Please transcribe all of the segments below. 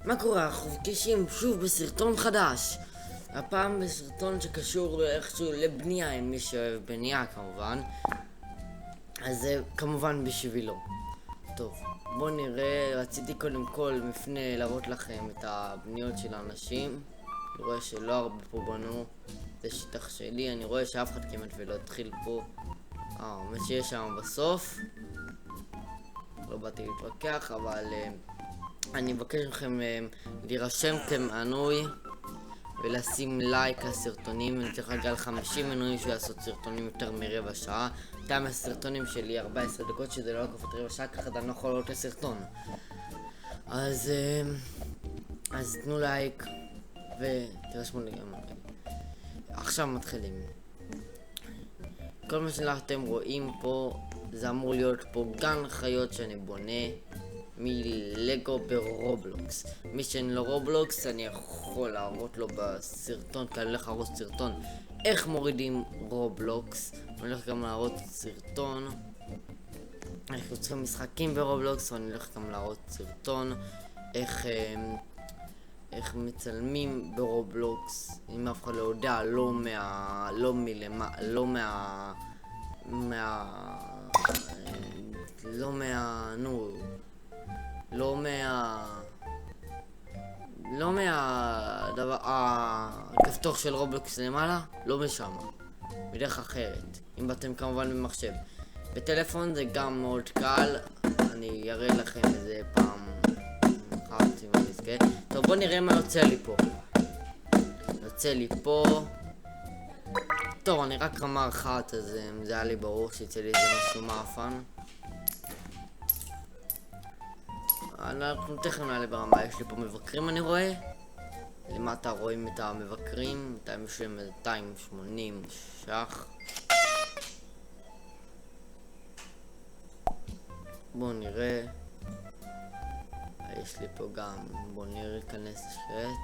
מה קורה? אנחנו נפגשים שוב בסרטון חדש. הפעם בסרטון שקשור איכשהו לבנייה, עם מי שאוהב בנייה כמובן. אז זה כמובן בשבילו. טוב, בואו נראה. רציתי קודם כל מפנה להראות לכם את הבניות של האנשים. אני רואה שלא הרבה פה בנו. זה שטח שלי, אני רואה שאף אחד כמעט ולא התחיל פה. מה שיש שם בסוף. לא באתי להתווכח, אבל אני מבקש מכם להירשם כמנוי ולשים לייק לסרטונים. אני צריך להגיע ל50 מנויים של לעשות סרטונים יותר מרבע שעה. טעם הסרטונים שלי 14 דקות, שזה לא לקפות רבע שעה, ככה אני לא יכול לעלות לסרטון. אז תנו לייק ותרשמו לי גם. עכשיו מתחילים. כל מה שאתם רואים פה, זה אמור להיות פה גן חיות שאני בונה מלגו ברובלוקס. מי שאין לו רובלוקס, אני יכול להראות לו בסרטון, כי אני הולך להראות סרטון איך מורידים רובלוקס. אני הולך גם להראות סרטון איך יוצרים משחקים ברובלוקס, ואני הולך גם להראות סרטון איך מצלמים ברובלוקס, אם אף אחד לא יודע, לא מהדבר, הכפתור של רובלוקס למעלה, לא משם, בדרך אחרת, אם אתם כמובן במחשב. בטלפון זה גם מאוד קל, אני אראה לכם איזה פעם חרצי מה נזכה. טוב, בוא נראה מה יוצא לי פה. יוצא לי פה. טוב, אני רק רמה אחת, אז זה היה לי ברור שיצא לי איזה משהו מאפן. אנחנו תכף נעלה ברמה. יש לי פה מבקרים, אני רואה. למטה רואים את המבקרים. 280 שח. בואו נראה. יש לי פה גם, בואו נראה, כנס לשרת.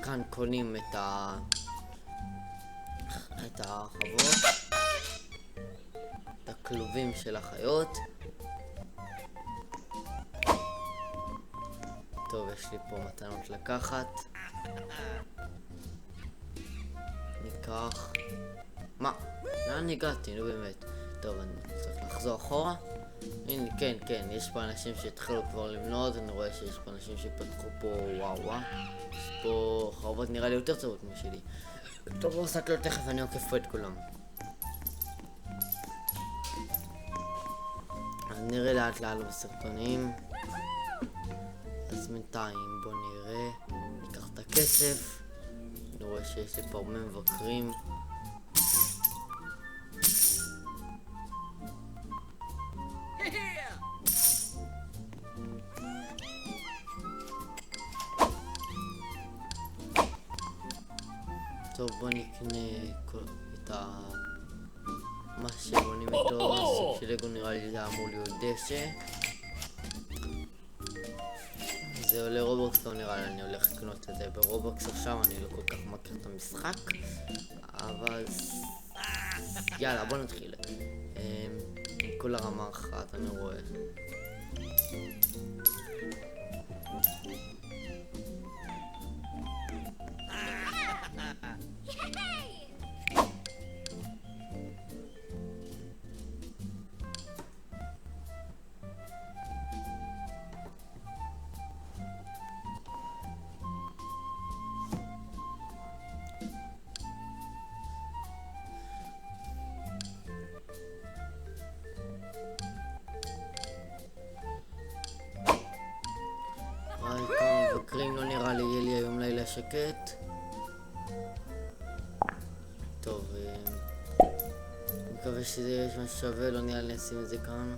כאן קונים את החוות, את הכלובים של החיות. טוב, יש לי פה מתנות לקחת. ניקח. מה? לאן הגעתי? נו באמת. טוב, אני צריך לחזור אחורה. הנה, כן, יש פה אנשים שהתחילו כבר לבנות. אני רואה שיש פה אנשים שפתחו פה, וואו. יש פה חרבות נראה לי יותר טובות משלי. טוב, לא עושה לו תכף, אני עוקף פה את כולם. אז נראה לאט בסרטונים. אז בינתיים בוא נראה. ניקח את הכסף. אני רואה שיש לי פה הרבה מבקרים. טוב, בוא נקנה את מה שבונים איתו. הסוג של לגו נראה לי זה אמור להיות דשא. זה עולה רובוקס, לא נראה לי אני הולך לקנות את זה ברובוקס עכשיו. אני לא כל כך מכיר את המשחק, אבל יאללה, בוא נתחיל. כל הרמה אחת אני רואה. מבקרים, לא נראה לי יהיה לי היום לילה שקט. טוב, אני מקווה שזה יש משהו שווה, לא נראה לי נשים את זה כאן.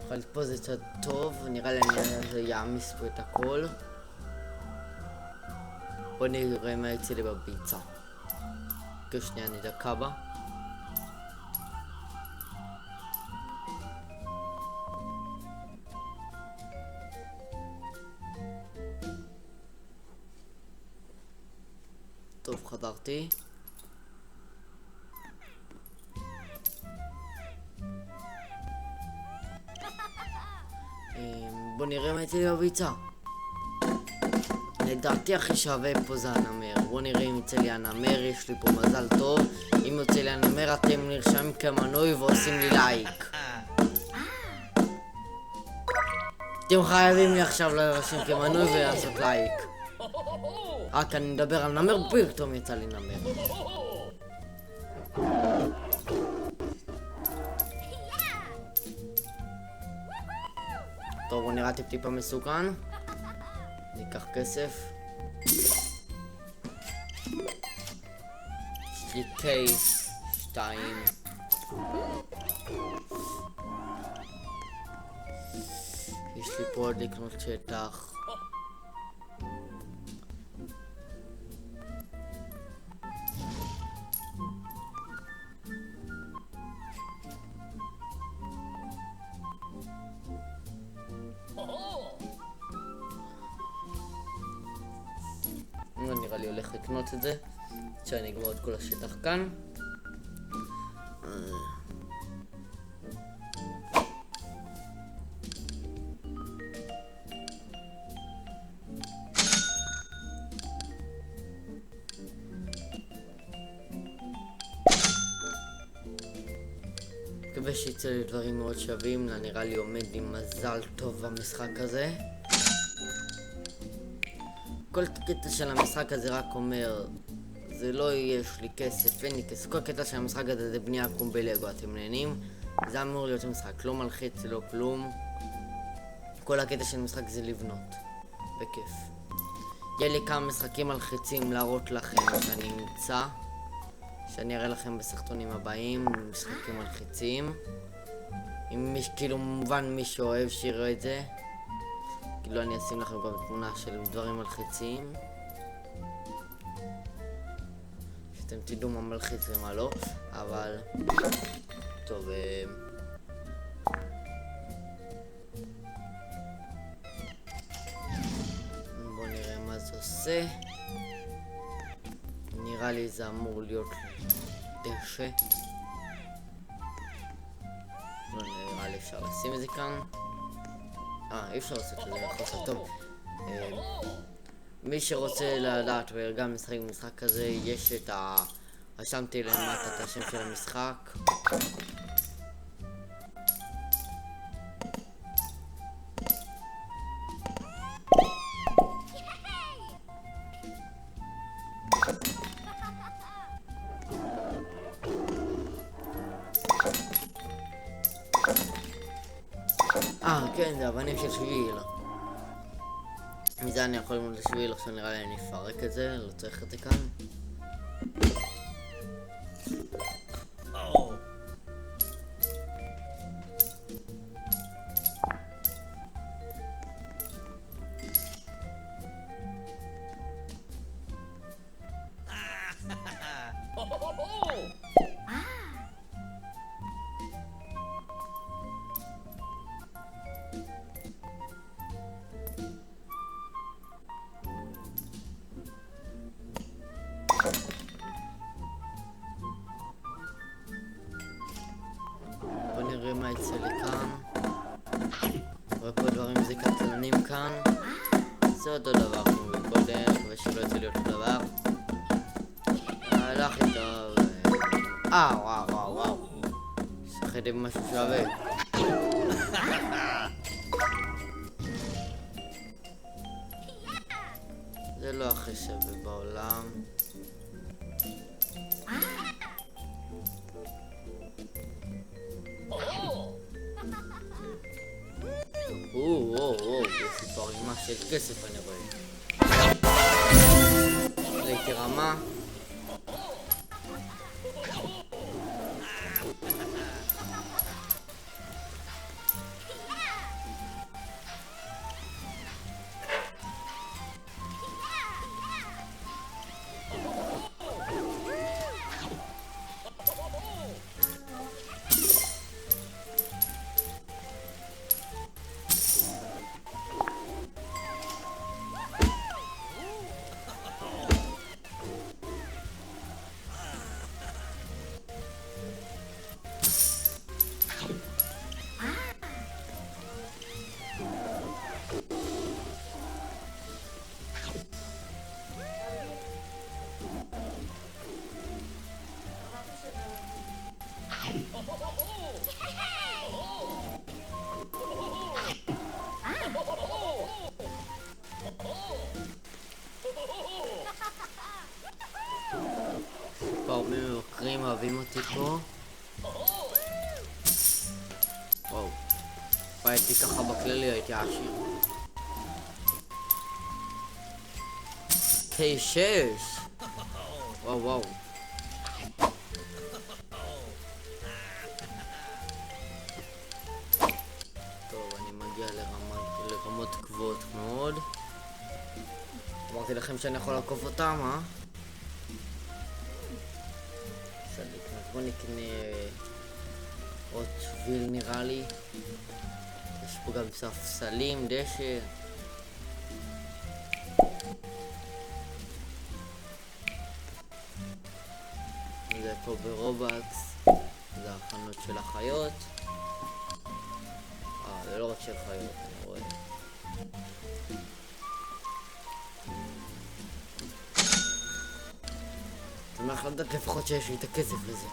אבל פה זה קצת טוב, נראה לי אני יעמיס פה את הכל. בוא נראה מה יצא לי בביצה. כשנייה נדקה בה. טוב, חזרתי. בוא נראה מה יצא לי בביצה. לדעתי הכי שווה פה זה הנמר. בוא נראה אם יצא לי הנמר, יש לי פה מזל טוב. אם יוצא לי הנמר אתם נרשמים כמנוי ועושים לי לייק. אתם חייבים לי עכשיו להירשם כמנוי ולעשות לייק. רק אני מדבר על נמר, פתאום יצא לי נמר. טוב, הוא נראה טיפה מסוכן. ניקח כסף. יש לי קייס 2. יש לי פה עוד לקנות שטח. נראה לי הולך לקנות את זה שאני אגמור את כל השטח כאן. מקווה שיצא לי דברים מאוד שווים. נראה לי עומד עם מזל טוב במשחק הזה. כל קטע של המשחק הזה רק אומר, זה לא יש לי כסף, אין לי כסף. כל קטע של המשחק הזה זה בנייה כמו בלגו, אתם נהנים? זה אמור להיות המשחק, לא מלחיץ, לא כלום. כל הקטע של המשחק זה לבנות, בכיף. יהיה לי כמה משחקים מלחיצים להראות לכם שאני נמצא, שאני אראה לכם בסרטונים הבאים, משחקים מלחיצים. אם כאילו מובן מי שאוהב שיראה את זה. כאילו אני אשים לכם גם תמונה של דברים מלחיצים שאתם תדעו מה מלחיץ ומה לא, אבל טוב, בואו נראה מה זה עושה. נראה לי זה אמור להיות דשא. לא נראה לי אפשר לשים את זה כאן. אי אפשר לעשות את זה בחוסר. טוב, מי שרוצה לדעת וגם משחק במשחק כזה, יש את רשמתי למטה את השם של המשחק. כן, זה אבנים של שביל. מזה אני יכול ללמוד לשביל, עכשיו נראה לי אני אפרק את זה, לא צריך את זה כאן. בוא נראה מה יצא לי כאן. רואה פה דברים זה קטלנים כאן. זה אותו דבר כמו מקודם, מקווה שלא יצא לי אותו דבר. הלך לי טוב. וואו. שחקתי במשהו שווה. זה לא הכי שווה בעולם. יש לי פה ערימה של כסף אני רואה. ראיתי רמה. אוהבים אותי פה. וואו. הייתי ככה בכללי, הייתי עשיר. K6! וואו וואו. טוב, אני מגיע לרמות גבוהות מאוד. אמרתי לכם שאני יכול לעקוף אותם, אה? אפשר לקנות, בוא נקנה עוד שביל נראה לי. יש פה גם ספסלים, דשא. זה פה ברובקס, זה החנות של החיות. זה לא רק של חיות, אני רואה. אני שמח לדעת לפחות שיש לי את הכסף לזה.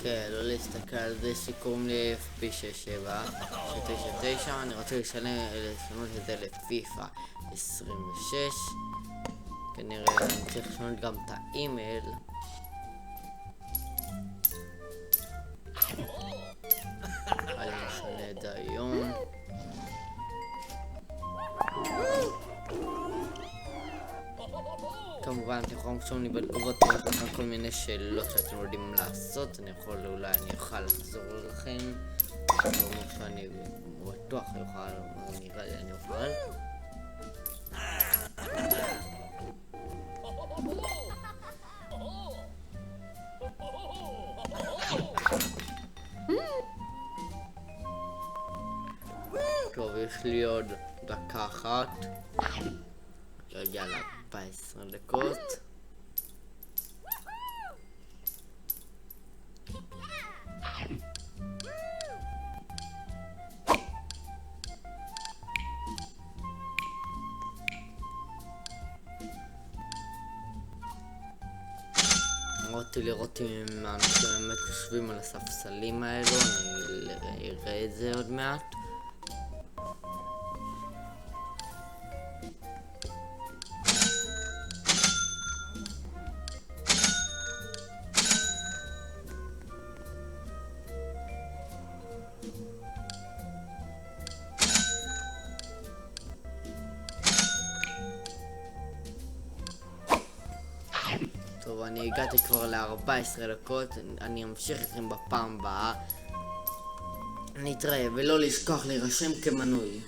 כן, לא להסתכל על זה סיכום ל-FP67 ש-99. אני רוצה לשנות את זה לפיפה 26. כנראה אני צריך לשנות גם את האימייל. אני משנה את זה היום. כמובן אתם יכולים לשאול לי בתגובות אם יש לכם כל מיני שאלות שאתם יודעים לעשות. אולי אני אוכל לחזור לכם, כמו שאני בטוח יוכל, נראה לי אני אוכל. טוב, יש לי עוד דקה אחת להגיע ל-14 דקות. אמרתי לראות אם האנשים באמת יושבים על הספסלים האלו, אני אראה את זה עוד מעט. טוב, אני הגעתי כבר ל-14 דקות, אני אמשיך איתכם בפעם הבאה. נתראה, ולא לשכוח להירשם כמנוי.